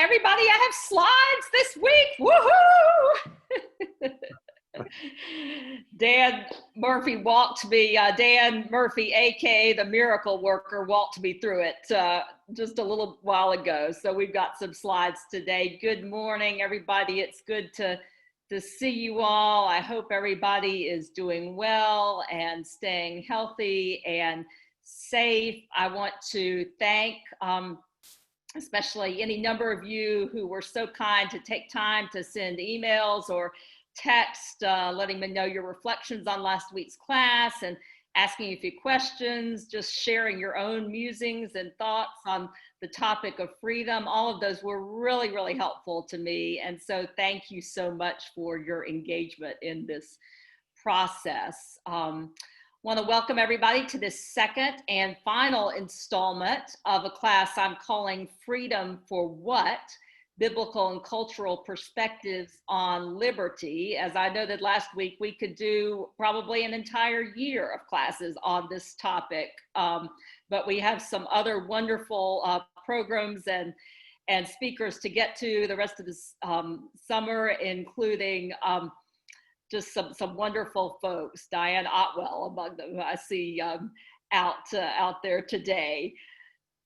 everybody, I have slides this week. Woohoo! Dan Murphy Dan Murphy, aka the Miracle Worker, walked me through it just a little while ago. So we've got some slides today. Good morning, everybody. It's good to see you all. I hope everybody is doing well and staying healthy and safe. I want to thank especially any number of you who were so kind to take time to send emails or text letting me know your reflections on last week's class and asking a few questions, just sharing your own musings and thoughts on the topic of freedom. All of those were really, really helpful to me. And so thank you so much for your engagement in this process. Want to welcome everybody to this second and final installment of a class I'm calling Freedom for What? Biblical and Cultural Perspectives on Liberty. As I noted last week, we could do probably an entire year of classes on this topic, but we have some other wonderful programs and speakers to get to the rest of this summer, including just some wonderful folks. Diane Otwell among them, who I see out there today.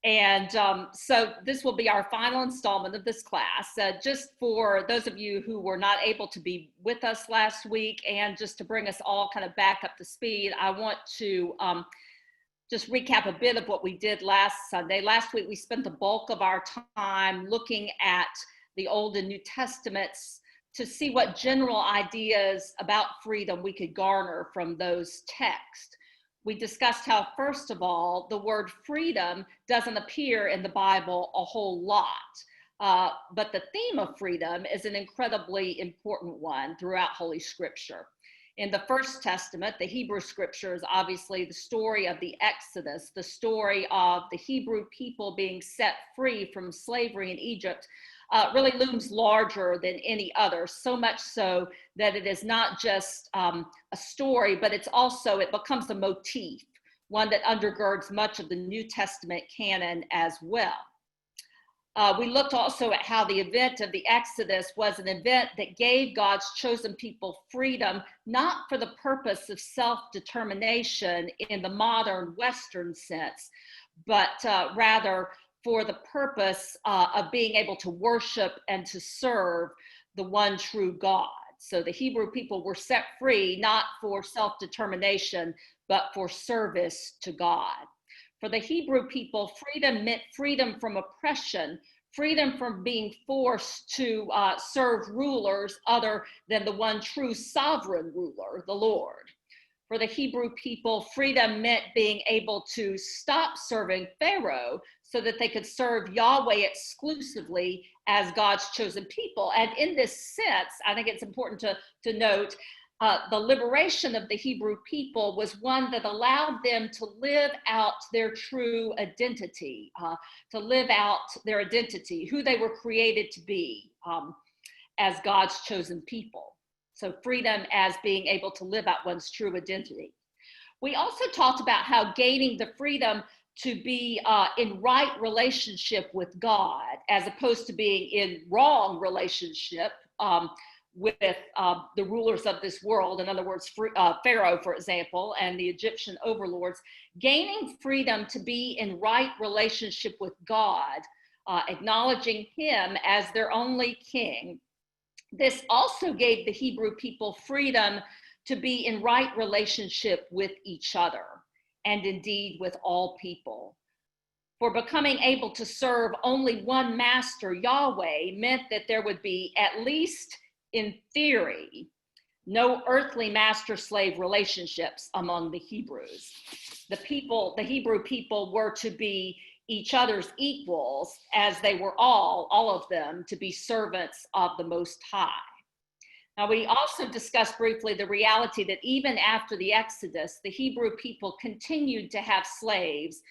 And so this will be our final installment of this class. Just for those of you who were not able to be with us last week, and just to bring us all kind of back up to speed, I want to just recap a bit of what we did last Sunday. Last week, we spent the bulk of our time looking at the Old and New Testaments to see what general ideas about freedom we could garner from those texts. We discussed how, first of all, the word freedom doesn't appear in the Bible a whole lot, but the theme of freedom is an incredibly important one throughout Holy Scripture. In the First Testament, the Hebrew Scriptures, obviously the story of the Exodus, the story of the Hebrew people being set free from slavery in Egypt, really looms larger than any other, so much so that it is not just a story, but it becomes a motif, one that undergirds much of the New Testament canon as well. We looked also at how the event of the Exodus was an event that gave God's chosen people freedom, not for the purpose of self-determination in the modern Western sense, but rather for the purpose of being able to worship and to serve the one true God. So the Hebrew people were set free, not for self-determination, but for service to God. For the Hebrew people, freedom meant freedom from oppression, freedom from being forced to serve rulers other than the one true sovereign ruler, the Lord. For the Hebrew people, freedom meant being able to stop serving Pharaoh so that they could serve Yahweh exclusively as God's chosen people. And in this sense, I think it's important to note, the liberation of the Hebrew people was one that allowed them to live out their true identity, who they were created to be as God's chosen people. So freedom as being able to live out one's true identity. We also talked about how gaining the freedom to be in right relationship with God, as opposed to being in wrong relationship with the rulers of this world, in other words, Pharaoh, for example, and the Egyptian overlords, gaining freedom to be in right relationship with God, acknowledging him as their only king. This also gave the Hebrew people freedom to be in right relationship with each other, and indeed with all people. For becoming able to serve only one master, Yahweh, meant that there would be, at least in theory, no earthly master-slave relationships among the Hebrews. The Hebrew people were to be each other's equals, as they were all of them, to be servants of the Most High. Now, we also discussed briefly the reality that even after the Exodus, the Hebrew people continued to have slaves,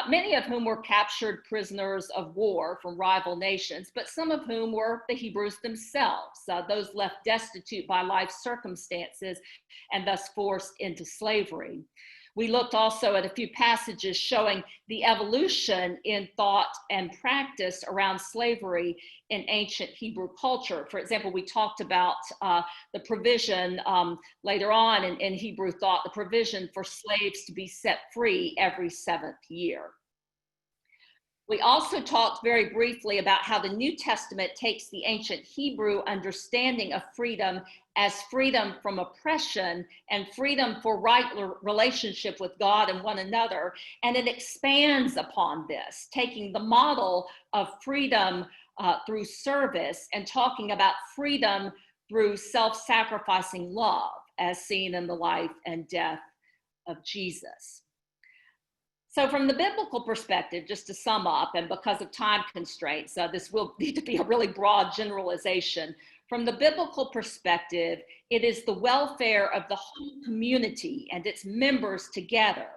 many of whom were captured prisoners of war from rival nations, but some of whom were the Hebrews themselves, those left destitute by life circumstances and thus forced into slavery. We looked also at a few passages showing the evolution in thought and practice around slavery in ancient Hebrew culture. For example, we talked about the provision later on in Hebrew thought, the provision for slaves to be set free every 7th year. We also talked very briefly about how the New Testament takes the ancient Hebrew understanding of freedom as freedom from oppression and freedom for right relationship with God and one another. And it expands upon this, taking the model of freedom through service and talking about freedom through self-sacrificing love, as seen in the life and death of Jesus. So from the biblical perspective, just to sum up, and because of time constraints, this will need to be a really broad generalization. From the biblical perspective, it is the welfare of the whole community and its members together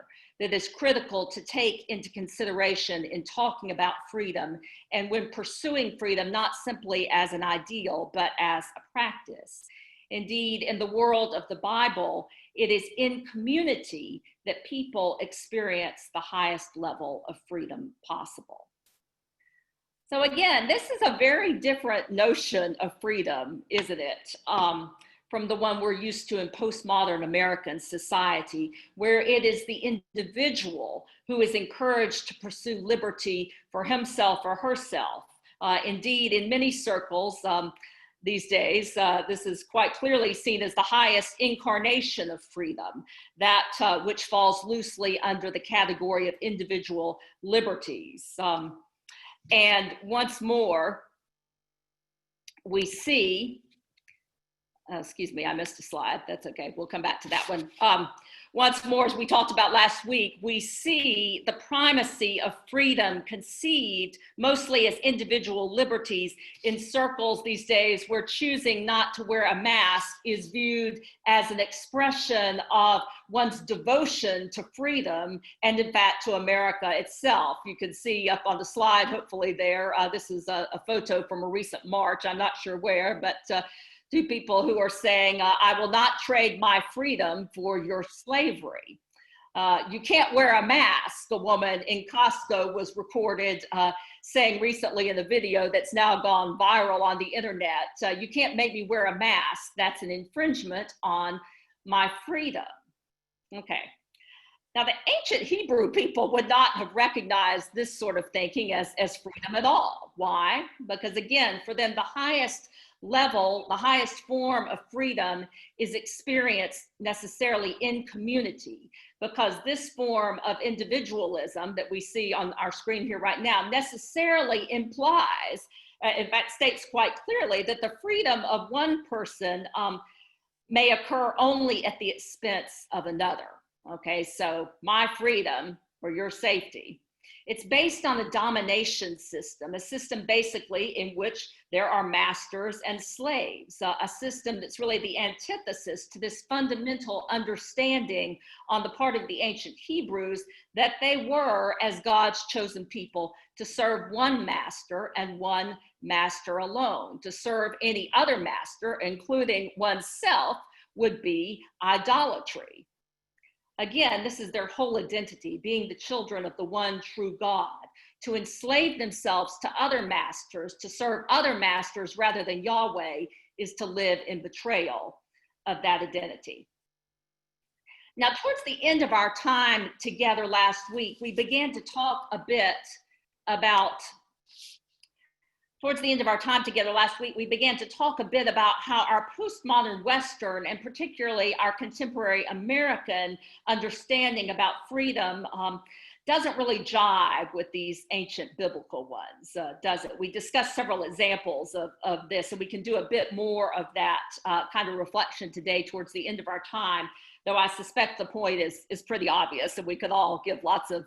that is critical to take into consideration in talking about freedom, and when pursuing freedom, not simply as an ideal, but as a practice. Indeed, in the world of the Bible, it is in community that people experience the highest level of freedom possible. So again, this is a very different notion of freedom, isn't it? From the one we're used to in postmodern American society, where it is the individual who is encouraged to pursue liberty for himself or herself. Indeed, in many circles, these days, this is quite clearly seen as the highest incarnation of freedom, that which falls loosely under the category of individual liberties. And once more, we see, excuse me, I missed a slide. That's okay. We'll come back to that one. Once more, as we talked about last week, we see the primacy of freedom conceived mostly as individual liberties in circles these days where choosing not to wear a mask is viewed as an expression of one's devotion to freedom and, in fact, to America itself. You can see up on the slide, hopefully there, this is a photo from a recent march. I'm not sure where, but to people who are saying, I will not trade my freedom for your slavery. You can't wear a mask, a woman in Costco was recorded saying recently in a video that's now gone viral on the internet. You can't make me wear a mask. That's an infringement on my freedom. Okay. Now, the ancient Hebrew people would not have recognized this sort of thinking as freedom at all. Why? Because again, for them, the highest level, the highest form of freedom is experienced necessarily in community, because this form of individualism that we see on our screen here right now necessarily implies, in fact, states quite clearly that the freedom of one person may occur only at the expense of another. Okay, so my freedom or your safety. It's based on a domination system, a system basically in which there are masters and slaves, a system that's really the antithesis to this fundamental understanding on the part of the ancient Hebrews that they were, as God's chosen people, to serve one master and one master alone. To serve any other master, including oneself, would be idolatry. Again, this is their whole identity, being the children of the one true God. To enslave themselves to other masters, to serve other masters rather than Yahweh, is to live in betrayal of that identity. Now, towards the end of our time together last week, we began to talk a bit about how our postmodern Western, and particularly our contemporary American understanding about freedom doesn't really jive with these ancient biblical ones, does it? We discussed several examples of this, and we can do a bit more of that kind of reflection today towards the end of our time, though I suspect the point is pretty obvious, and we could all give lots of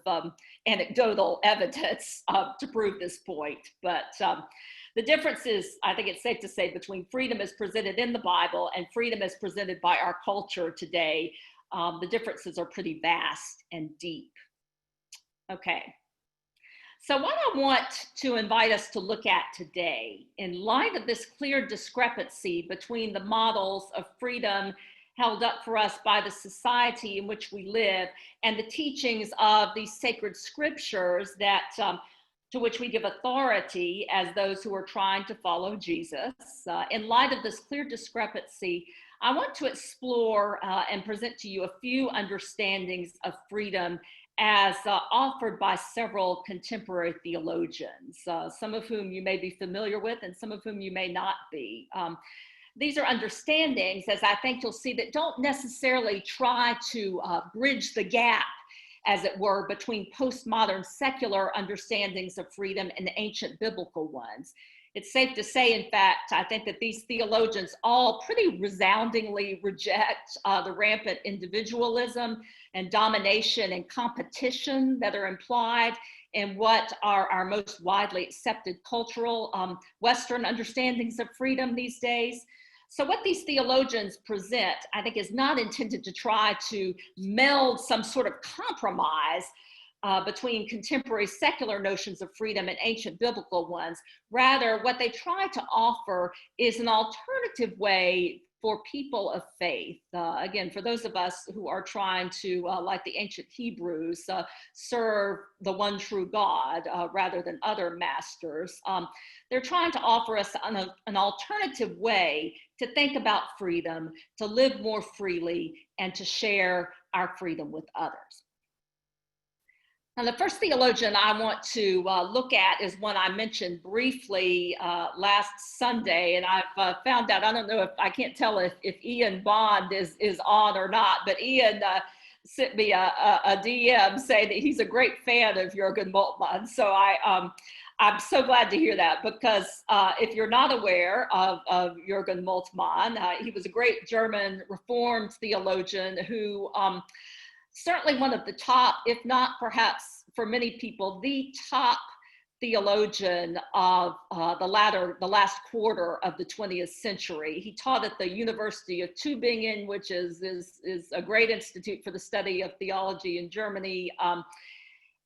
anecdotal evidence to prove this point. But the difference is, I think it's safe to say, between freedom as presented in the Bible and freedom as presented by our culture today, the differences are pretty vast and deep. Okay, so what I want to invite us to look at today, in light of this clear discrepancy between the models of freedom held up for us by the society in which we live and the teachings of these sacred scriptures that to which we give authority as those who are trying to follow Jesus. In light of this clear discrepancy, I want to explore and present to you a few understandings of freedom as offered by several contemporary theologians, some of whom you may be familiar with and some of whom you may not be. These are understandings, as I think you'll see, that don't necessarily try to bridge the gap, as it were, between postmodern secular understandings of freedom and the ancient biblical ones. It's safe to say, in fact, I think that these theologians all pretty resoundingly reject the rampant individualism and domination and competition that are implied in what are our most widely accepted cultural Western understandings of freedom these days. So what these theologians present, I think, is not intended to try to meld some sort of compromise between contemporary secular notions of freedom and ancient biblical ones. Rather, what they try to offer is an alternative way for people of faith. Again, for those of us who are trying to, like the ancient Hebrews, serve the one true God rather than other masters, they're trying to offer us an alternative way to think about freedom, to live more freely, and to share our freedom with others. Now, the first theologian I want to look at is one I mentioned briefly last Sunday, and I've found out, I don't know if, I can't tell if Ian Bond is on or not, but Ian sent me a DM saying that he's a great fan of Jürgen Moltmann. So I'm so glad to hear that, because if you're not aware of Jürgen Moltmann, he was a great German Reformed theologian who certainly one of the top, if not perhaps for many people, the top theologian of the last quarter of the 20th century. He taught at the University of Tübingen, which is a great institute for the study of theology in Germany.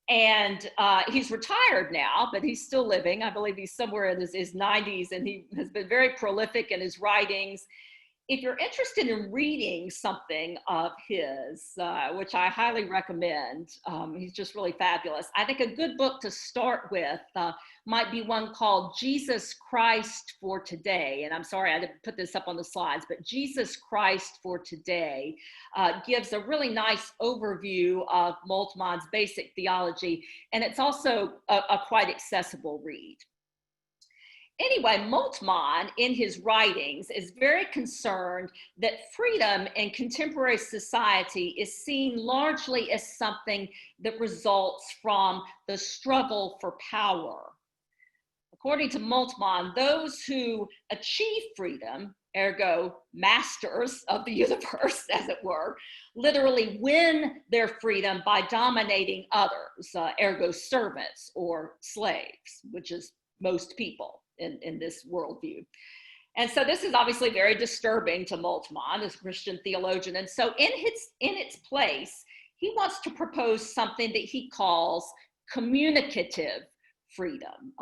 And he's retired now, but he's still living. I believe he's somewhere in his 90s, and he has been very prolific in his writings. If you're interested in reading something of his, which I highly recommend, he's just really fabulous. I think a good book to start with might be one called Jesus Christ for Today. And I'm sorry, I didn't put this up on the slides, but Jesus Christ for Today gives a really nice overview of Moltmann's basic theology. And it's also a quite accessible read. Anyway, Moltmann, in his writings, is very concerned that freedom in contemporary society is seen largely as something that results from the struggle for power. According to Moltmann, those who achieve freedom, ergo masters of the universe, as it were, literally win their freedom by dominating others, ergo servants or slaves, which is most people in this worldview. And so this is obviously very disturbing to Moltmann as a Christian theologian. And so in its place, he wants to propose something that he calls communicative freedom,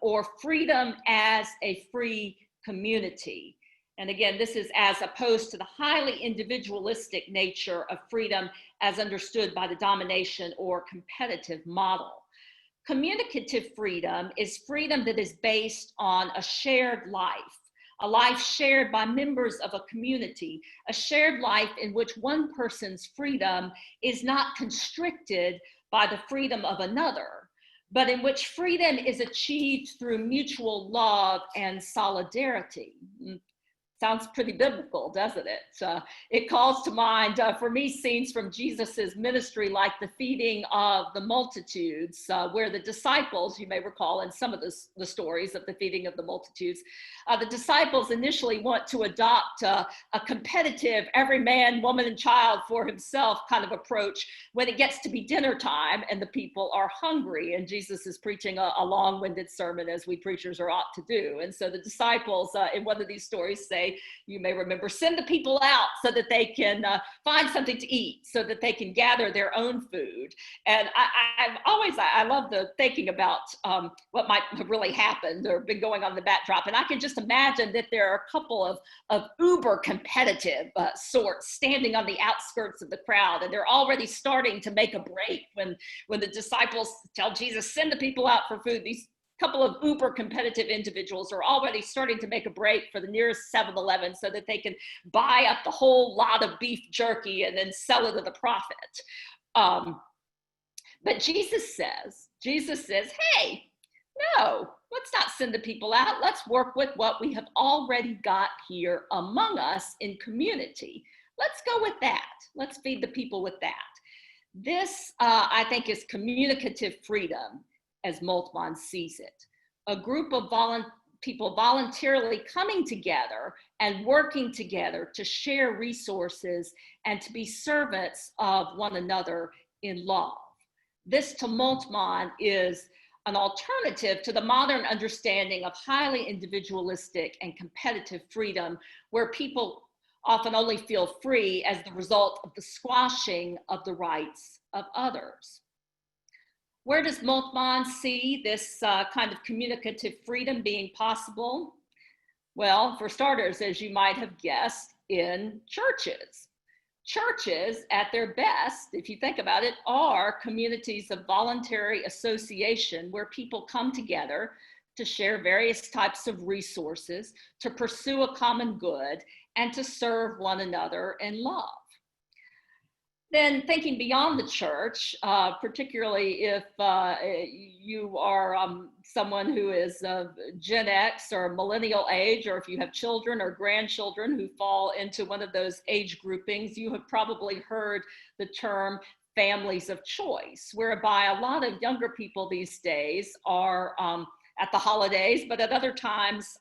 or freedom as a free community. And again, this is as opposed to the highly individualistic nature of freedom as understood by the domination or competitive model. Communicative freedom is freedom that is based on a shared life, a life shared by members of a community, a shared life in which one person's freedom is not constricted by the freedom of another, but in which freedom is achieved through mutual love and solidarity. Sounds pretty biblical, doesn't it? It calls to mind, for me, scenes from Jesus's ministry, like the feeding of the multitudes, where the disciples, you may recall in some of the stories of the feeding of the multitudes, the disciples initially want to adopt a competitive, every man, woman, and child for himself kind of approach when it gets to be dinner time and the people are hungry. And Jesus is preaching a long-winded sermon, as we preachers are ought to do. And so the disciples in one of these stories say, you may remember, send the people out so that they can find something to eat, so that they can gather their own food. And I love the thinking about what might have really happened or been going on in the backdrop. And I can just imagine that there are a couple of uber competitive sorts standing on the outskirts of the crowd, and they're already starting to make a break when the disciples tell Jesus, send the people out for food. These couple of uber competitive individuals are already starting to make a break for the nearest 7-Eleven so that they can buy up the whole lot of beef jerky and then sell it to the prophet. But Jesus says, hey, no, let's not send the people out. Let's work with what we have already got here among us in community. Let's go with that. Let's feed the people with that. This, I think, is communicative freedom as Moltmann sees it. A group of people voluntarily coming together and working together to share resources and to be servants of one another in love. This, to Moltmann, is an alternative to the modern understanding of highly individualistic and competitive freedom, where people often only feel free as the result of the squashing of the rights of others. Where does Moltmann see this kind of communicative freedom being possible? Well, for starters, as you might have guessed, in churches. Churches, at their best, if you think about it, are communities of voluntary association where people come together to share various types of resources, to pursue a common good, and to serve one another in love. Then thinking beyond the church, particularly if you are someone who is of Gen X or millennial age, or if you have children or grandchildren who fall into one of those age groupings, you have probably heard the term families of choice, whereby a lot of younger people these days are at the holidays, but at other times,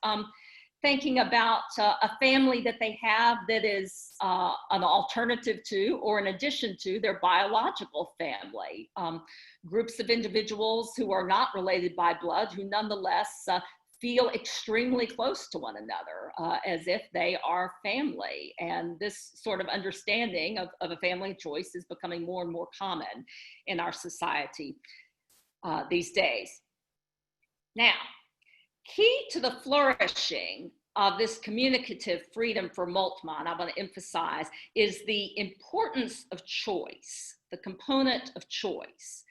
thinking about a family that they have that is an alternative to or in addition to their biological family. Groups of individuals who are not related by blood, who nonetheless feel extremely close to one another, as if they are family. And this sort of understanding of a family choice is becoming more and more common in our society these days. Now, key to the flourishing of this communicative freedom for Moltmann, I want to emphasize, is the importance of choice, the component of choice.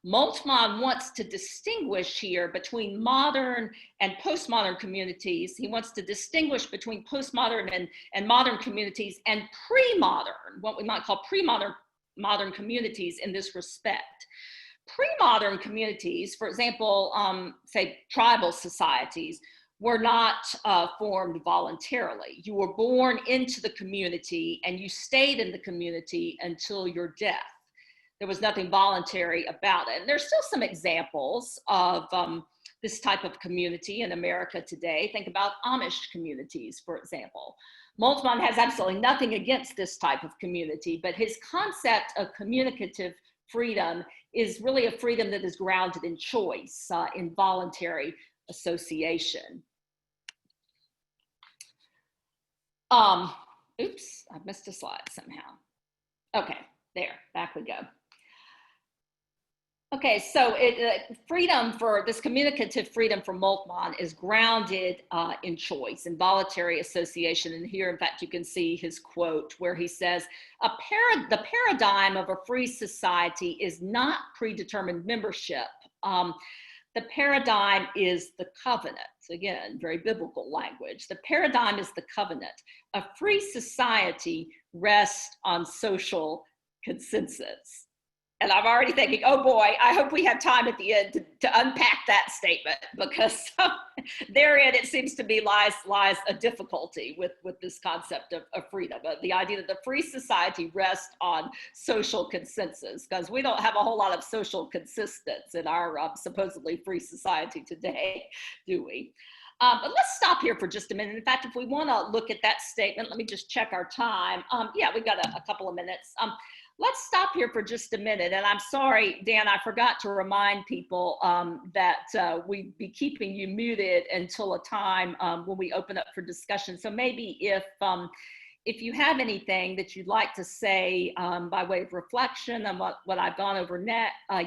Moltmann wants to distinguish here between modern and postmodern communities. He wants to distinguish between postmodern and modern communities and pre-modern, what we might call modern communities in this respect. Pre-modern communities, for example, say tribal societies, were not formed voluntarily. You were born into the community and you stayed in the community until your death. There was nothing voluntary about it. And there's still some examples of this type of community in America today. Think about Amish communities, for example. Moltmann has absolutely nothing against this type of community, but his concept of communicative freedom is really a freedom that is grounded in choice, in voluntary association. Oops, I missed a slide somehow. Okay, there, back we go. Okay, so freedom for this communicative freedom for Moltmann is grounded in choice, in voluntary association. And here, in fact, you can see his quote where he says, the paradigm of a free society is not predetermined membership. The paradigm is the covenant. Again, very biblical language. The paradigm is the covenant. A free society rests on social consensus. And I'm already thinking, oh boy, I hope we have time at the end to unpack that statement, because therein it seems to be lies a difficulty with this concept of freedom. The idea that the free society rests on social consensus, because we don't have a whole lot of social consistence in our supposedly free society today, do we? But let's stop here for just a minute. In fact, if we want to look at that statement, let me just check our time. Yeah, we've got a couple of minutes. let's stop here for just a minute. And I'm sorry, Dan, I forgot to remind people that we'd be keeping you muted until a time when we open up for discussion. So maybe if you have anything that you'd like to say by way of reflection on what I've gone over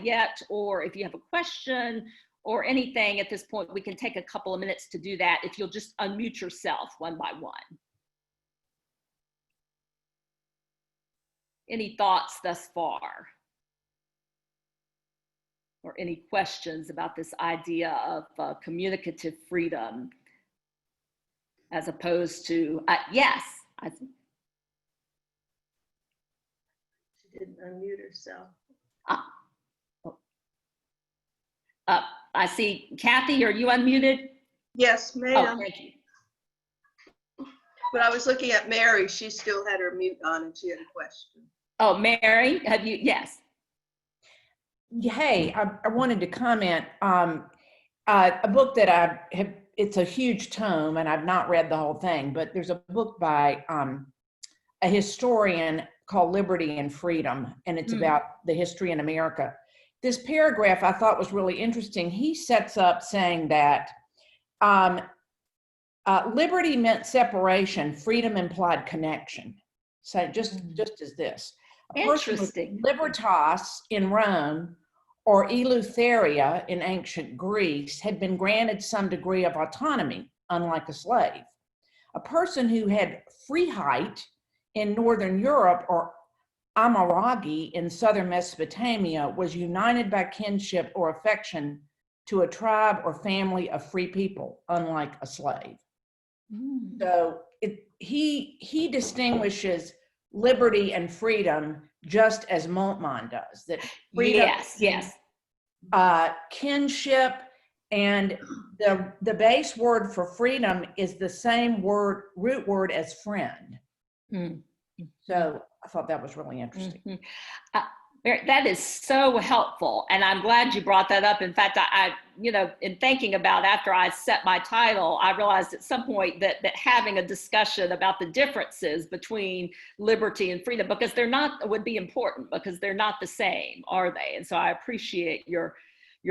yet, or if you have a question or anything at this point, we can take a couple of minutes to do that if you'll just unmute yourself one by one. Any thoughts thus far? Or any questions about this idea of communicative freedom as opposed to, yes. She didn't unmute herself. I see, Kathy, are you unmuted? Yes, ma'am. Oh, thank you. But I was looking at Mary. She still had her mute on and she had a question. Oh, Mary, have you? Yes. Hey, I wanted to comment on a book that I have. It's a huge tome and I've not read the whole thing, but there's a book by a historian called Liberty and Freedom, and it's about the history in America. This paragraph I thought was really interesting. He sets up saying that liberty meant separation, freedom implied connection. So just as this. A person with libertas in Rome or eleutheria in ancient Greece had been granted some degree of autonomy, unlike a slave. A person who had Freiheit in Northern Europe or Amaragi in southern Mesopotamia was united by kinship or affection to a tribe or family of free people, unlike a slave. So he distinguishes liberty and freedom just as Moltmann does. That freedom, yes, kinship, and the base word for freedom is the same root word as friend. So I thought that was really interesting. That is so helpful, and I'm glad you brought that up. In fact, I in thinking about after I set my title, I realized at some point that having a discussion about the differences between liberty and freedom, because they're not, would be important because they're not the same, are they? And so I appreciate your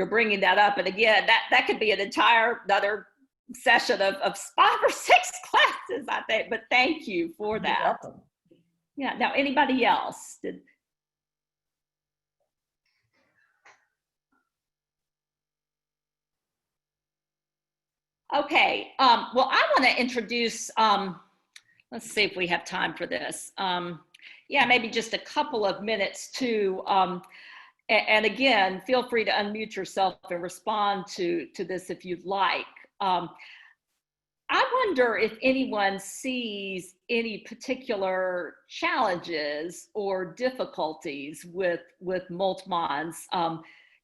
bringing that up. And again, that could be an entire another session of 5 or 6 classes, I think. But thank you for that. You're welcome. Yeah. Now, anybody else? Okay, well, I want to introduce, let's see if we have time for this. Yeah, maybe just a couple of minutes too. And again, feel free to unmute yourself and respond to this if you'd like. I wonder if anyone sees any particular challenges or difficulties with Moltmann's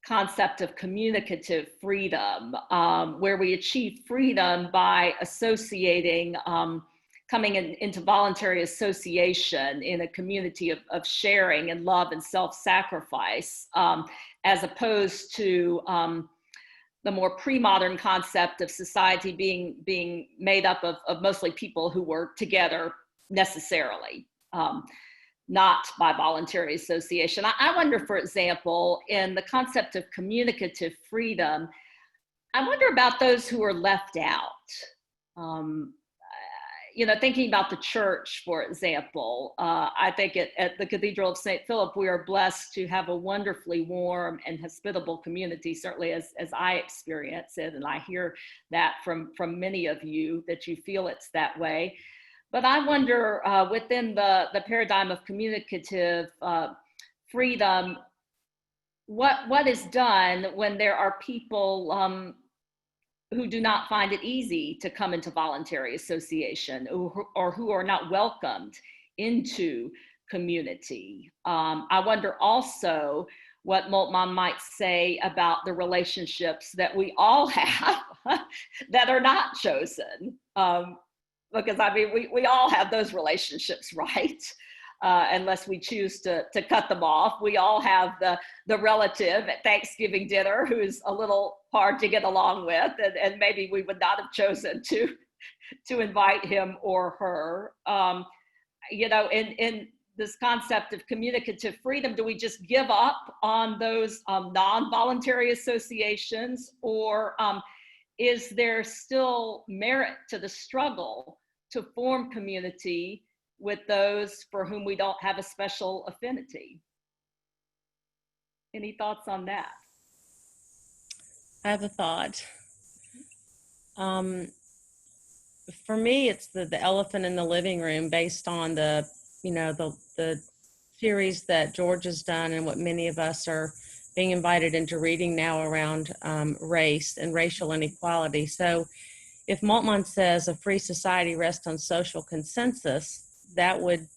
concept of communicative freedom, where we achieve freedom by associating, coming into voluntary association in a community of sharing and love and self-sacrifice, as opposed to the more pre-modern concept of society being made up of mostly people who were together necessarily. Not by voluntary association. I wonder, for example, in the concept of communicative freedom, I wonder about those who are left out. Thinking about the church, for example, I think at the Cathedral of St. Philip, we are blessed to have a wonderfully warm and hospitable community, certainly as I experience it, and I hear that from many of you that you feel it's that way. But I wonder, within the paradigm of communicative freedom, what is done when there are people who do not find it easy to come into voluntary association, or who are not welcomed into community. I wonder also what Moltmann might say about the relationships that we all have that are not chosen. Because I mean, we all have those relationships, right? Unless we choose to cut them off. We all have the relative at Thanksgiving dinner who's a little hard to get along with, and maybe we would not have chosen to invite him or her. In this concept of communicative freedom? Do we just give up on those non-voluntary associations, or is there still merit to the struggle to form community with those for whom we don't have a special affinity? Any thoughts on that? I have a thought. For me, it's the elephant in the living room, based on the series that George has done and what many of us are being invited into reading now around race and racial inequality. So if Moltmann says a free society rests on social consensus, that would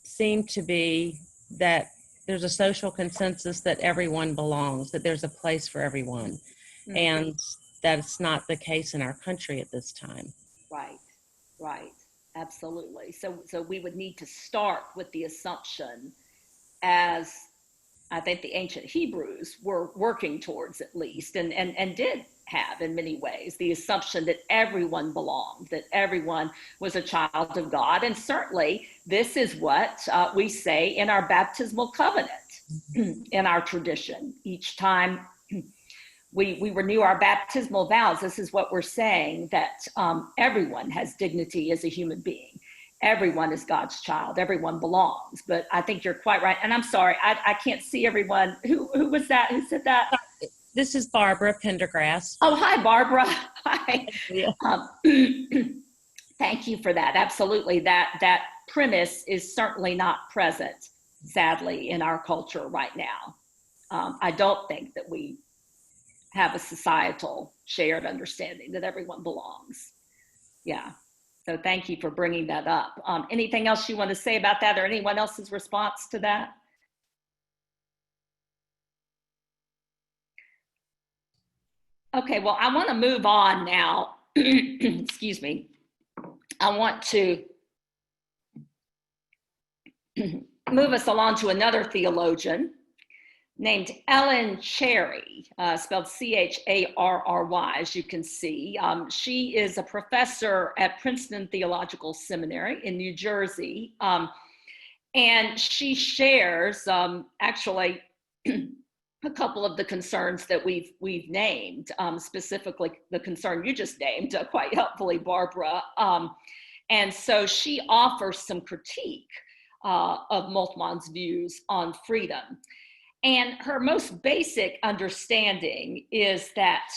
seem to be that there's a social consensus that everyone belongs, that there's a place for everyone. Mm-hmm. And that's not the case in our country at this time. Right, absolutely. So we would need to start with the assumption, as I think the ancient Hebrews were working towards, at least, and did have in many ways, the assumption that everyone belonged, that everyone was a child of God. And certainly this is what we say in our baptismal covenant, in our tradition. Each time we renew our baptismal vows, this is what we're saying, that everyone has dignity as a human being. Everyone is God's child. Everyone belongs. But I think you're quite right. And I'm sorry, I can't see everyone. Who was that? Who said that? This is Barbara Pendergrass. Oh, hi, Barbara. Hi. Yeah. Thank you for that. Absolutely. That premise is certainly not present, sadly, in our culture right now. I don't think that we have a societal shared understanding that everyone belongs. Yeah. So thank you for bringing that up. Anything else you want to say about that, or anyone else's response to that? Okay, well, I want to move on now. Excuse me. I want to move us along to another theologian named Ellen Cherry, spelled Charry, as you can see. She is a professor at Princeton Theological Seminary in New Jersey. And she shares actually a couple of the concerns that we've named, specifically the concern you just named quite helpfully, Barbara. And so she offers some critique of Moltmann's views on freedom. And her most basic understanding is that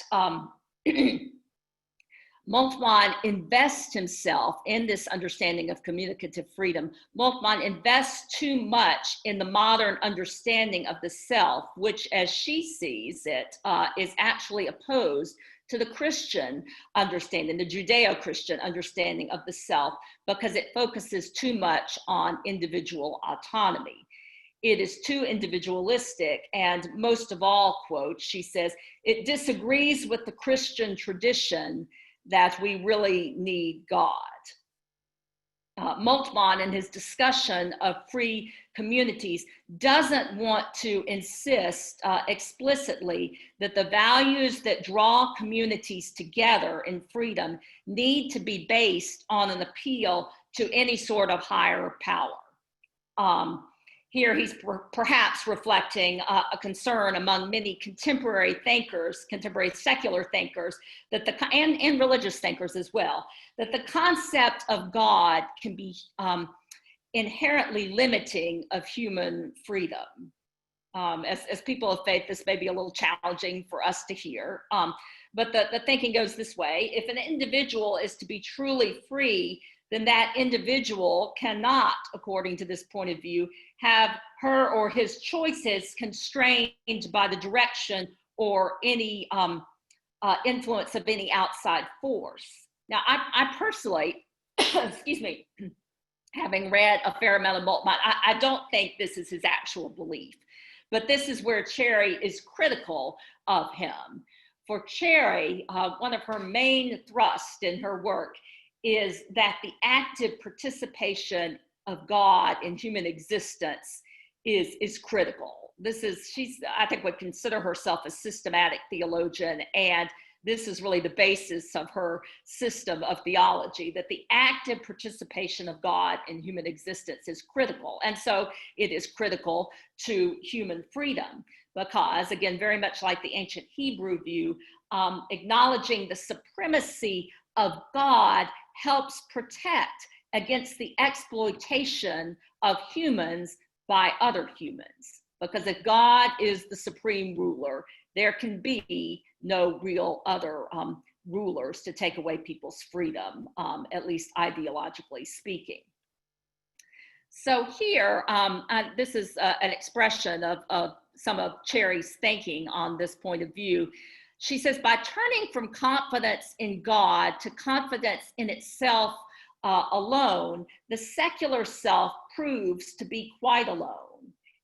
Moltmann invests himself in this understanding of communicative freedom. Moltmann invests too much in the modern understanding of the self, which, as she sees it, is actually opposed to the Christian understanding, the Judeo-Christian understanding of the self, because it focuses too much on individual autonomy. It is too individualistic, and most of all, quote, she says, it disagrees with the Christian tradition that we really need God. Moltmann, in his discussion of free communities, doesn't want to insist explicitly that the values that draw communities together in freedom need to be based on an appeal to any sort of higher power. Here he's perhaps reflecting a concern among many contemporary thinkers, contemporary secular thinkers, that and religious thinkers as well, that the concept of God can be inherently limiting of human freedom. As people of faith, this may be a little challenging for us to hear, but the thinking goes this way: if an individual is to be truly free, then that individual cannot, according to this point of view, have her or his choices constrained by the direction or any influence of any outside force. Now, I personally, excuse me, having read a fair amount of Moltmann, I don't think this is his actual belief, but this is where Cherry is critical of him. For Cherry, one of her main thrusts in her work is that the active participation of God in human existence is critical. I think would consider herself a systematic theologian, and this is really the basis of her system of theology, that the active participation of God in human existence is critical. And so it is critical to human freedom because, again, very much like the ancient Hebrew view, acknowledging the supremacy of God helps protect against the exploitation of humans by other humans. Because if God is the supreme ruler, there can be no real other rulers to take away people's freedom, at least ideologically speaking. So here, this is an expression of some of Cherry's thinking on this point of view. She says, by turning from confidence in God to confidence in itself alone, the secular self proves to be quite alone.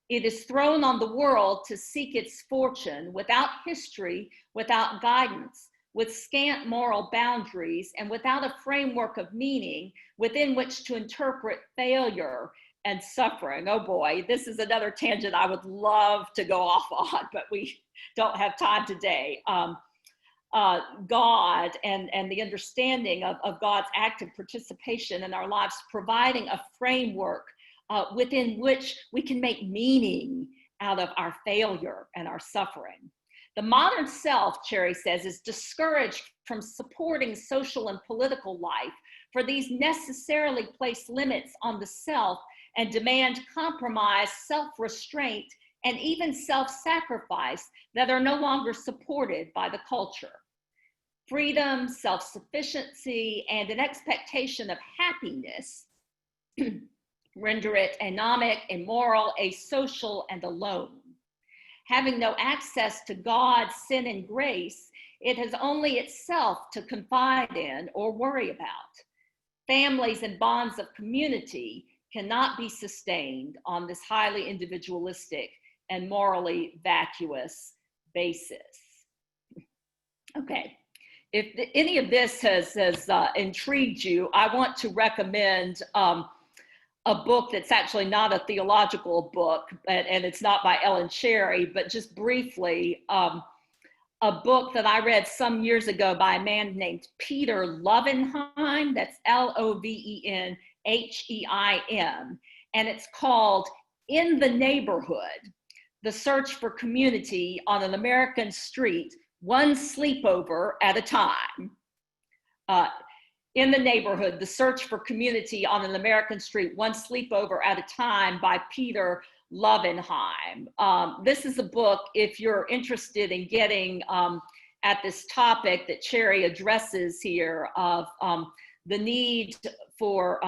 It is thrown on the world to seek its fortune without history, without guidance, with scant moral boundaries, and without a framework of meaning within which to interpret failure and suffering. Oh boy, this is another tangent I would love to go off on, but we don't have time today. God and the understanding of God's active participation in our lives, providing a framework within which we can make meaning out of our failure and our suffering. The modern self, Cherry says, is discouraged from supporting social and political life, for these necessarily place limits on the self and demand compromise, self-restraint, and even self-sacrifice that are no longer supported by the culture. Freedom, self-sufficiency, and an expectation of happiness render it anomic, immoral, asocial, and alone. Having no access to God, sin, and grace, it has only itself to confide in or worry about. Families and bonds of community cannot be sustained on this highly individualistic and morally vacuous basis. Okay, if any of this has intrigued you, I want to recommend a book that's actually not a theological book, and it's not by Ellen Cherry, but just briefly, a book that I read some years ago by a man named Peter Lovenheim, that's Lovenheim, and it's called In the Neighborhood, The Search for Community on an American Street, One Sleepover at a Time. In the Neighborhood, The Search for Community on an American Street, One Sleepover at a Time by Peter Lovenheim. This is a book, if you're interested in getting at this topic that Cherry addresses here of the need for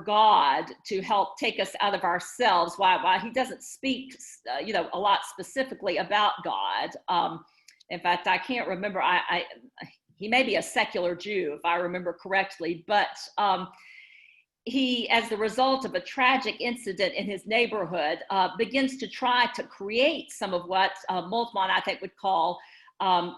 God to help take us out of ourselves. While he doesn't speak, a lot specifically about God. In fact, I can't remember. He may be a secular Jew, if I remember correctly, but he, as the result of a tragic incident in his neighborhood, begins to try to create some of what Moltmann, I think, would call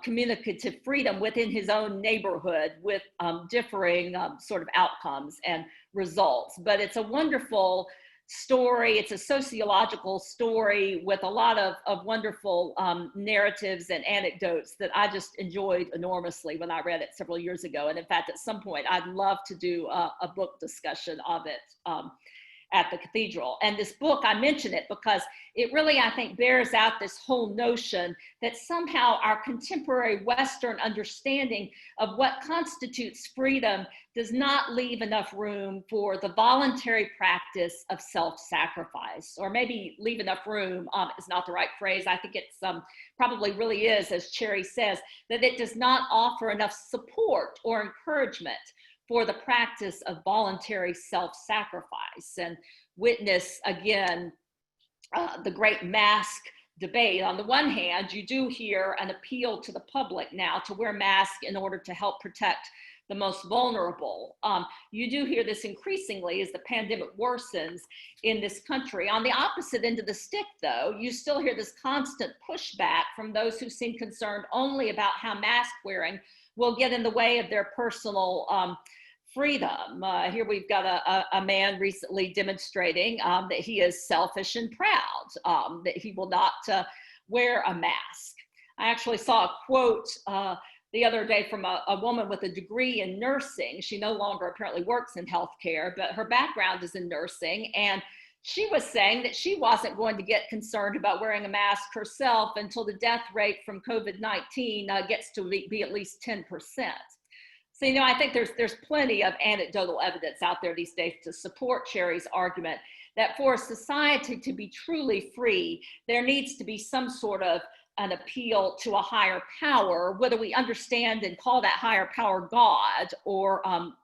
communicative freedom within his own neighborhood with differing sort of outcomes and results. But it's a wonderful story. It's a sociological story with a lot of wonderful narratives and anecdotes that I just enjoyed enormously when I read it several years ago. And in fact, at some point, I'd love to do a book discussion of it at the cathedral. And this book, I mention it because it really, I think, bears out this whole notion that somehow our contemporary Western understanding of what constitutes freedom does not leave enough room for the voluntary practice of self-sacrifice, or maybe leave enough room is not the right phrase. I think it's probably really is, as Cherry says, that it does not offer enough support or encouragement for the practice of voluntary self-sacrifice. And witness, again, the great mask debate. On the one hand, you do hear an appeal to the public now to wear masks in order to help protect the most vulnerable. You do hear this increasingly as the pandemic worsens in this country. On the opposite end of the stick, though, you still hear this constant pushback from those who seem concerned only about how mask wearing will get in the way of their personal freedom. Here we've got a man recently demonstrating that he is selfish and proud, that he will not wear a mask. I actually saw a quote the other day from a woman with a degree in nursing. She no longer apparently works in healthcare, but her background is in nursing. And she was saying that she wasn't going to get concerned about wearing a mask herself until the death rate from COVID-19 gets to be at least 10%. So, you know, I think there's plenty of anecdotal evidence out there these days to support Sherry's argument that for a society to be truly free, there needs to be some sort of an appeal to a higher power, whether we understand and call that higher power God or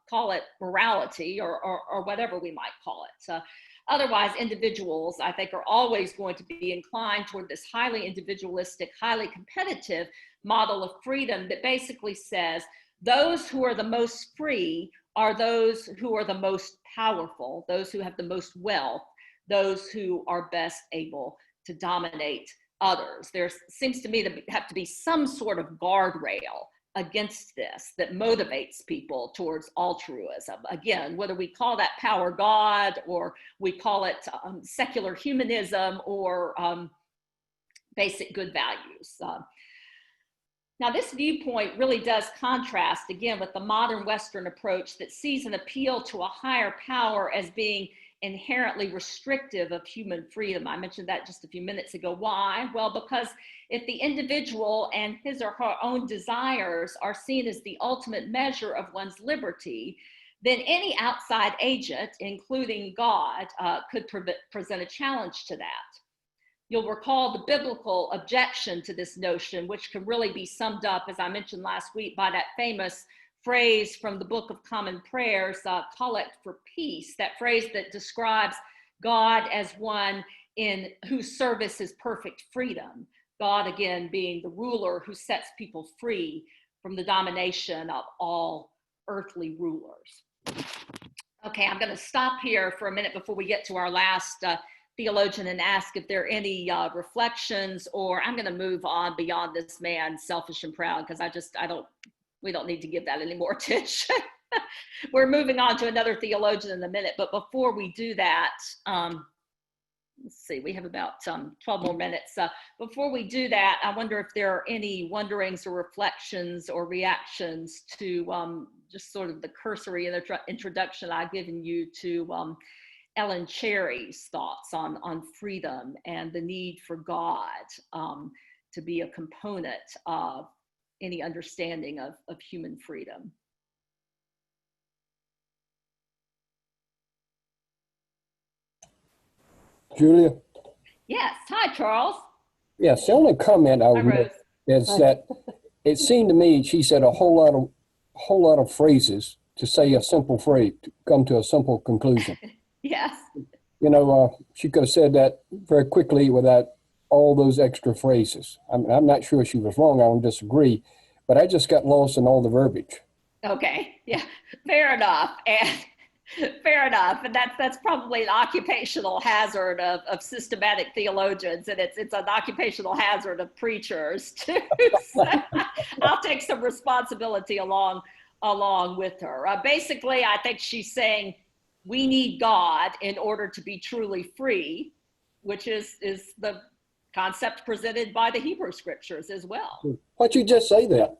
call it morality or whatever we might call it. Otherwise, individuals, I think, are always going to be inclined toward this highly individualistic, highly competitive model of freedom that basically says those who are the most free are those who are the most powerful, those who have the most wealth, those who are best able to dominate others. There seems to me to have to be some sort of guardrail against this that motivates people towards altruism. Again, whether we call that power God or we call it secular humanism or basic good values. Now, this viewpoint really does contrast, again, with the modern Western approach that sees an appeal to a higher power as being inherently restrictive of human freedom. I mentioned that just a few minutes ago. Why? Well, because if the individual and his or her own desires are seen as the ultimate measure of one's liberty, then any outside agent, including God, could present a challenge to that. You'll recall the biblical objection to this notion, which can really be summed up, as I mentioned last week, by that famous phrase from the Book of Common Prayers, collect for peace, that phrase that describes God as one in whose service is perfect freedom. God, again, being the ruler who sets people free from the domination of all earthly rulers. Okay, I'm going to stop here for a minute before we get to our last theologian and ask if there are any reflections, or I'm going to move on beyond this man, selfish and proud, because we don't need to give that any more attention. We're moving on to another theologian in a minute, but before we do that, let's see, we have about 12 more minutes. Before we do that, I wonder if there are any wonderings or reflections or reactions to just sort of the cursory introduction I've given you to Ellen Cherry's thoughts on freedom and the need for God to be a component of any understanding of human freedom. Julia? Yes. Hi, Charles. Yes, the only comment I would make is that it seemed to me she said a whole lot of phrases to say a simple phrase, to come to a simple conclusion. Yes. You know, she could have said that very quickly without all those extra phrases. I'm not sure she was wrong. I don't disagree, but I just got lost in all the verbiage. Okay. Yeah. Fair enough. And fair enough. And that's probably an occupational hazard of systematic theologians, and it's an occupational hazard of preachers too. So I'll take some responsibility along with her. Basically, I think she's saying we need God in order to be truly free, which is the concept presented by the Hebrew scriptures as well. Why'd you just say that?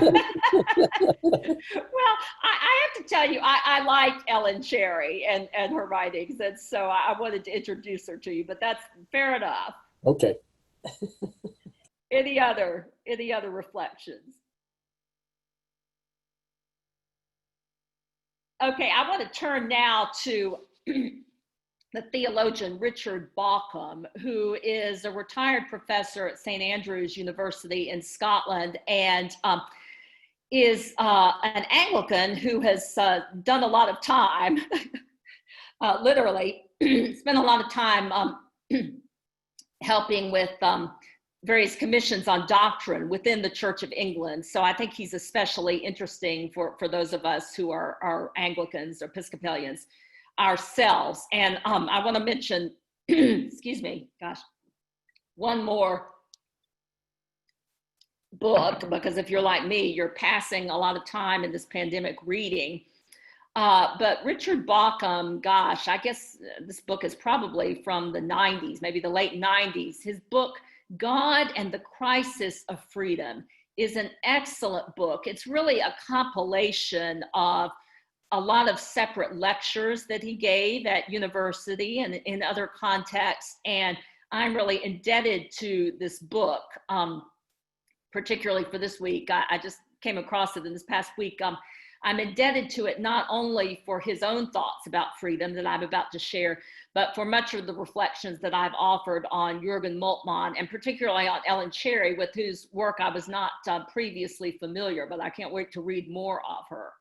Well, I have to tell you, I like Ellen Cherry and her writings, and so I wanted to introduce her to you, but that's fair enough. Okay. Any other reflections? Okay, I want to turn now to the theologian Richard Bauckham, who is a retired professor at St. Andrews University in Scotland and is an Anglican who has done a lot of time, literally spent a lot of time helping with various commissions on doctrine within the Church of England. So I think he's especially interesting for those of us who are Anglicans or Episcopalians ourselves. And I want to mention, excuse me, gosh, one more book, because if you're like me, you're passing a lot of time in this pandemic reading. But Richard Bauckham, gosh, I guess this book is probably from the 90s, maybe the late 90s. His book, God and the Crisis of Freedom, is an excellent book. It's really a compilation of a lot of separate lectures that he gave at university and in other contexts. And I'm really indebted to this book, particularly for this week. I just came across it in this past week. I'm indebted to it not only for his own thoughts about freedom that I'm about to share, but for much of the reflections that I've offered on Jürgen Moltmann, and particularly on Ellen Cherry, with whose work I was not previously familiar, but I can't wait to read more of her.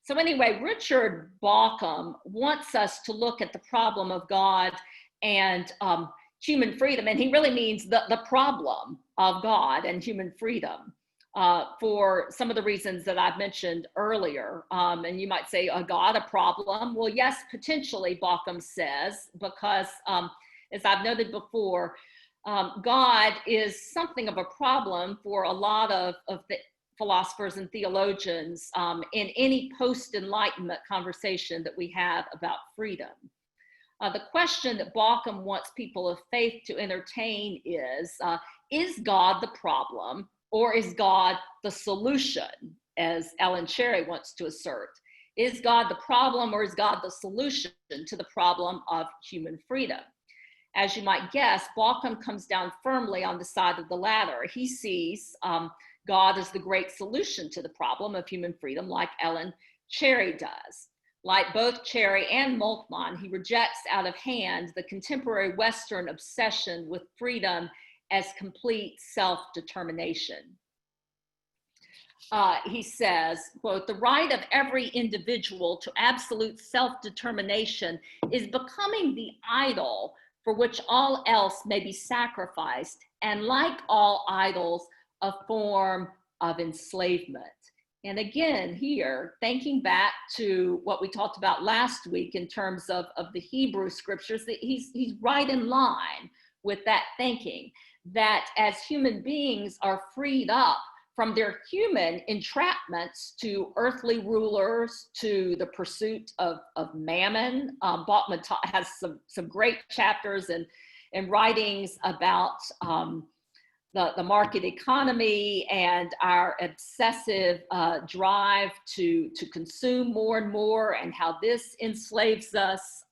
So anyway, Richard Bauckham wants us to look at the problem of God and human freedom, and he really means the problem of God and human freedom for some of the reasons that I've mentioned earlier. And you might say, God, a problem? Well, yes, potentially, Bauckham says, because as I've noted before, God is something of a problem for a lot of the philosophers and theologians in any post-Enlightenment conversation that we have about freedom. The question that Bauckham wants people of faith to entertain is God the problem, or is God the solution, as Ellen Cherry wants to assert? Is God the problem, or is God the solution to the problem of human freedom? As you might guess, Bauckham comes down firmly on the side of the latter. He sees God as the great solution to the problem of human freedom, like Ellen Cherry does. Like both Cherry and Moltmann, he rejects out of hand the contemporary Western obsession with freedom as complete self-determination. He says, quote, "The right of every individual to absolute self-determination is becoming the idol for which all else may be sacrificed, and like all idols, a form of enslavement." And again, here, thinking back to what we talked about last week in terms of the Hebrew scriptures, that he's right in line with that thinking, that as human beings are freed up from their human entrapments to earthly rulers, to the pursuit of mammon. Bauckham has some great chapters and writings about the market economy and our obsessive drive to consume more and more, and how this enslaves us.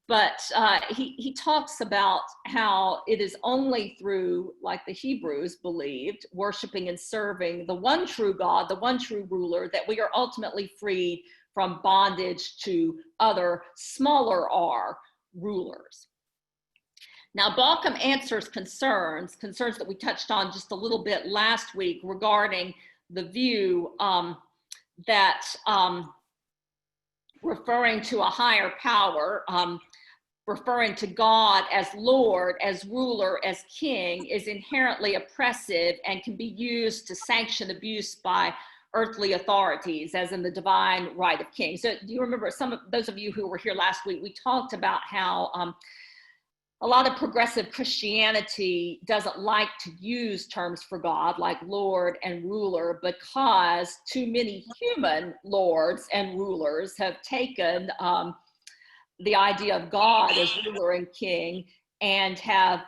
But he talks about how it is only through, like the Hebrews believed, worshiping and serving the one true God, the one true ruler, that we are ultimately freed from bondage to other smaller r rulers. Now, Bauckham answers concerns that we touched on just a little bit last week regarding the view that referring to a higher power, referring to God as Lord, as ruler, as king, is inherently oppressive and can be used to sanction abuse by earthly authorities, as in the divine right of kings. So do you remember, some of those of you who were here last week, we talked about how a lot of progressive Christianity doesn't like to use terms for God like Lord and ruler, because too many human lords and rulers have taken the idea of God as ruler and king and have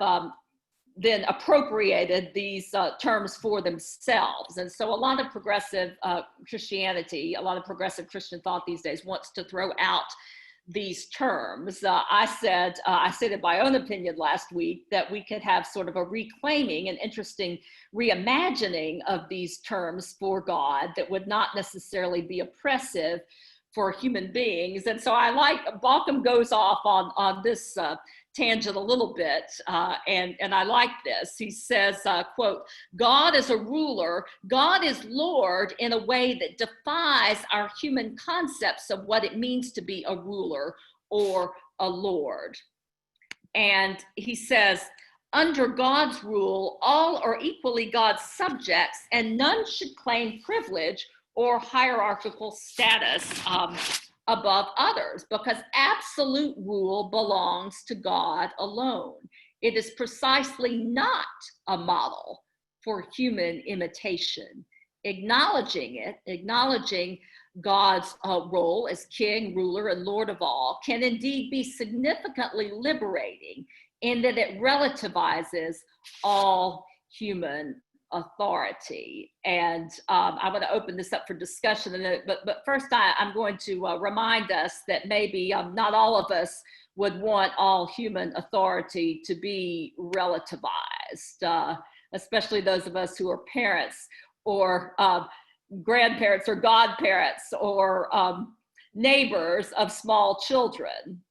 then appropriated these terms for themselves. And so a lot of progressive Christianity, a lot of progressive Christian thought these days wants to throw out these terms. I stated my own opinion last week that we could have sort of a reclaiming, an interesting reimagining of these terms for God that would not necessarily be oppressive for human beings. And so Bauckham goes off on this tangent a little bit, and I like this. He says, quote, "God is a ruler, God is Lord in a way that defies our human concepts of what it means to be a ruler or a lord." And he says, "Under God's rule, all are equally God's subjects, and none should claim privilege or hierarchical status above others, because absolute rule belongs to God alone. It is precisely not a model for human imitation. Acknowledging God's role as king, ruler, and Lord of all can indeed be significantly liberating in that it relativizes all human authority. And I want to open this up for discussion. But first, I'm going to remind us that maybe not all of us would want all human authority to be relativized, especially those of us who are parents or grandparents or godparents or neighbors of small children.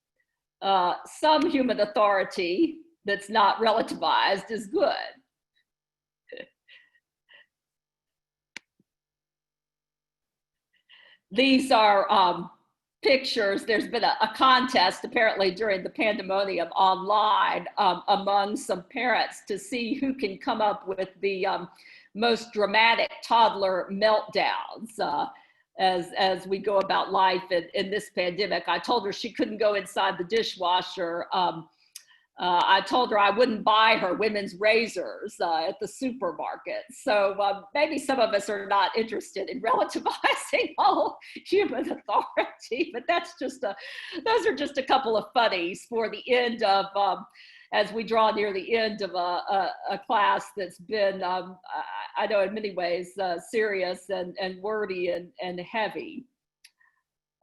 Some human authority that's not relativized is good. These are pictures. There's been a contest apparently during the pandemonium online among some parents to see who can come up with the most dramatic toddler meltdowns as we go about life in this pandemic. I told her she couldn't go inside the dishwasher. I told her I wouldn't buy her women's razors at the supermarket. So maybe some of us are not interested in relativizing all human authority, but those are just a couple of funnies for the end of, as we draw near the end of a class that's been, I know in many ways, serious and wordy and heavy.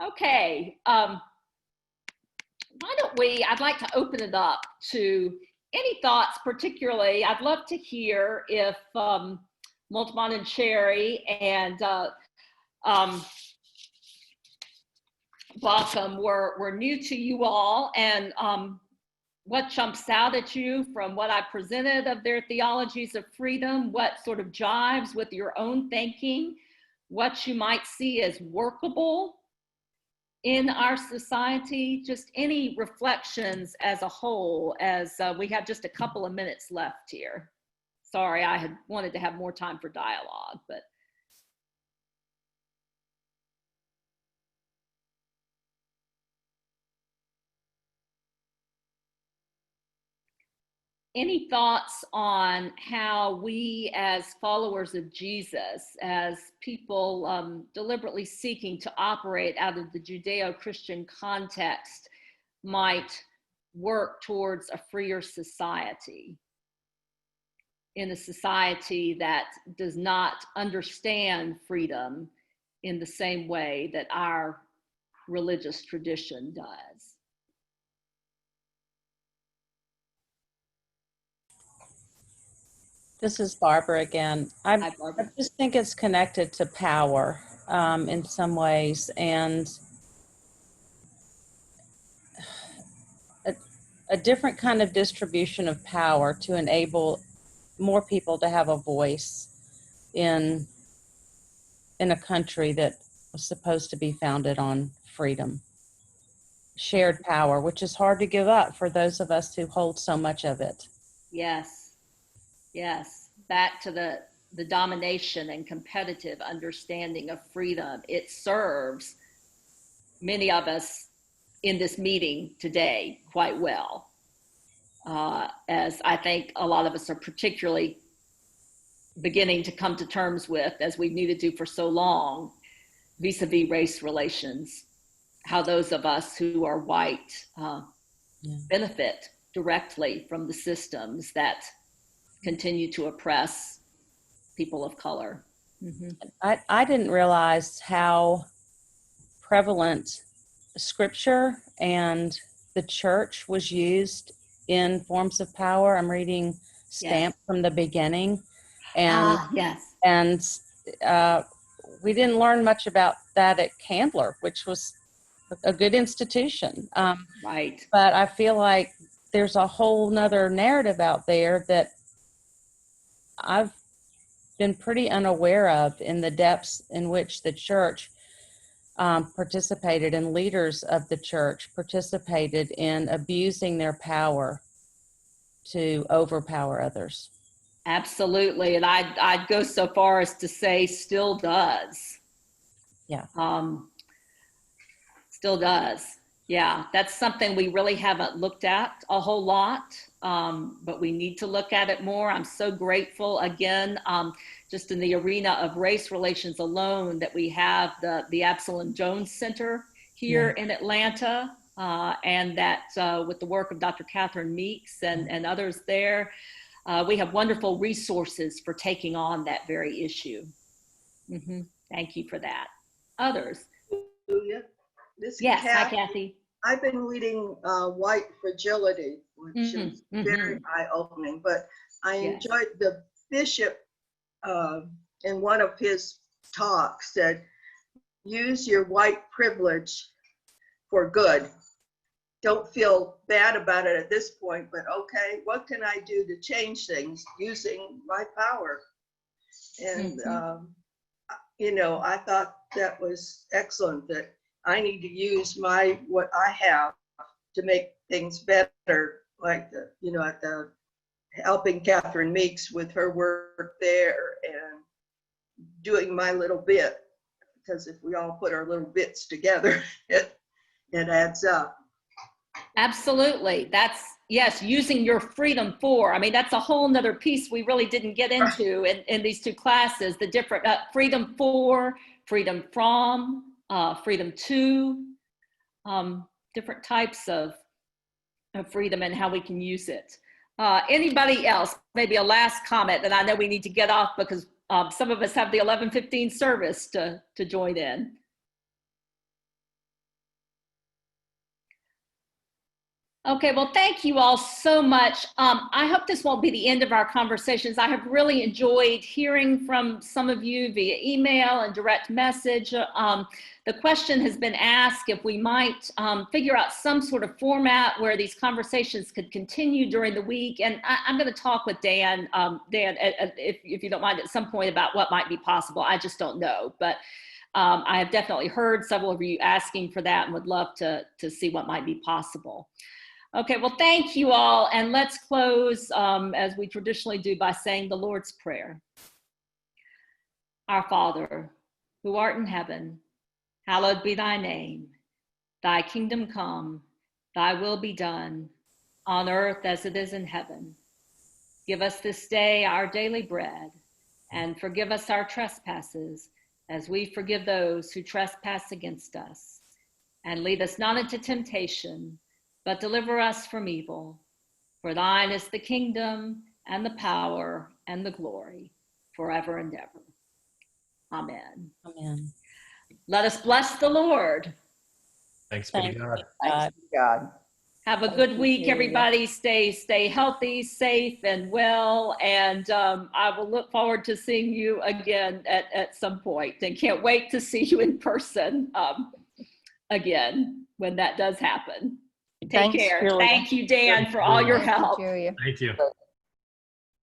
Okay. Why don't I'd like to open it up to any thoughts, particularly, I'd love to hear if Multimon and Sherry and Welcome were new to you all, and what jumps out at you from what I presented of their theologies of freedom, what sort of jives with your own thinking, what you might see as workable in our society, just any reflections as a whole, as we have just a couple of minutes left here. Sorry, I had wanted to have more time for dialogue, but. Any thoughts on how we as followers of Jesus, as people deliberately seeking to operate out of the Judeo-Christian context, might work towards a freer society, in a society that does not understand freedom in the same way that our religious tradition does? This is Barbara again. Hi, Barbara. I just think it's connected to power in some ways, and a different kind of distribution of power to enable more people to have a voice in a country that was supposed to be founded on freedom. Shared power, which is hard to give up for those of us who hold so much of it. Yes. Yes, back to the domination and competitive understanding of freedom. It serves many of us in this meeting today quite well, as I think a lot of us are particularly beginning to come to terms with, as we've needed to for so long, vis-a-vis race relations, how those of us who are white benefit directly from the systems that continue to oppress people of color. Mm-hmm. I didn't realize how prevalent scripture and the church was used in forms of power. I'm reading Stamp from the beginning, and we didn't learn much about that at Candler, which was a good institution. Right. But I feel like there's a whole nother narrative out there that I've been pretty unaware of, in the depths in which the church participated, and leaders of the church participated in abusing their power to overpower others. Absolutely. And I'd go so far as to say still does. Yeah. Still does. Yeah, that's something we really haven't looked at a whole lot, but we need to look at it more. I'm so grateful, again, just in the arena of race relations alone, that we have the Absalom Jones Center here in Atlanta, and that with the work of Dr. Catherine Meeks and others there, we have wonderful resources for taking on that very issue. Thank you for that. Others? Julia, this is Yes, hi Kathy. Kathy. I've been reading White Fragility, which is very eye-opening, but I enjoyed the bishop in one of his talks said, use your white privilege for good. Don't feel bad about it at this point, but okay, what can I do to change things using my power? And, you know, I thought that was excellent, that I need to use what I have to make things better, like at the helping Catherine Meeks with her work there and doing my little bit, because if we all put our little bits together, it adds up. Absolutely. Yes, using your freedom for. I mean, that's a whole nother piece we really didn't get into in these two classes, the different freedom for, freedom from, freedom to, different types of freedom and how we can use it. Anybody else? Maybe a last comment, and I know we need to get off because some of us have the 11:15 service to join in. Okay, well, thank you all so much. I hope this won't be the end of our conversations. I have really enjoyed hearing from some of you via email and direct message. The question has been asked if we might figure out some sort of format where these conversations could continue during the week. And I'm going to talk with Dan, if you don't mind, at some point about what might be possible. I just don't know. But I have definitely heard several of you asking for that and would love to see what might be possible. Okay, well, thank you all. And let's close as we traditionally do by saying the Lord's Prayer. Our Father, who art in heaven, hallowed be thy name. Thy kingdom come, thy will be done, on earth as it is in heaven. Give us this day our daily bread, and forgive us our trespasses, as we forgive those who trespass against us. And lead us not into temptation, but deliver us from evil. For thine is the kingdom and the power and the glory forever and ever. Amen. Amen. Let us bless the Lord. Thanks be to God. Thanks to God. Have a good week, Julia. everybody. Stay healthy, safe, and well. And I will look forward to seeing you again at some point. And can't wait to see you in person again when that does happen. Take care. Julia. Thank you, Dan, for all your help. Thank you.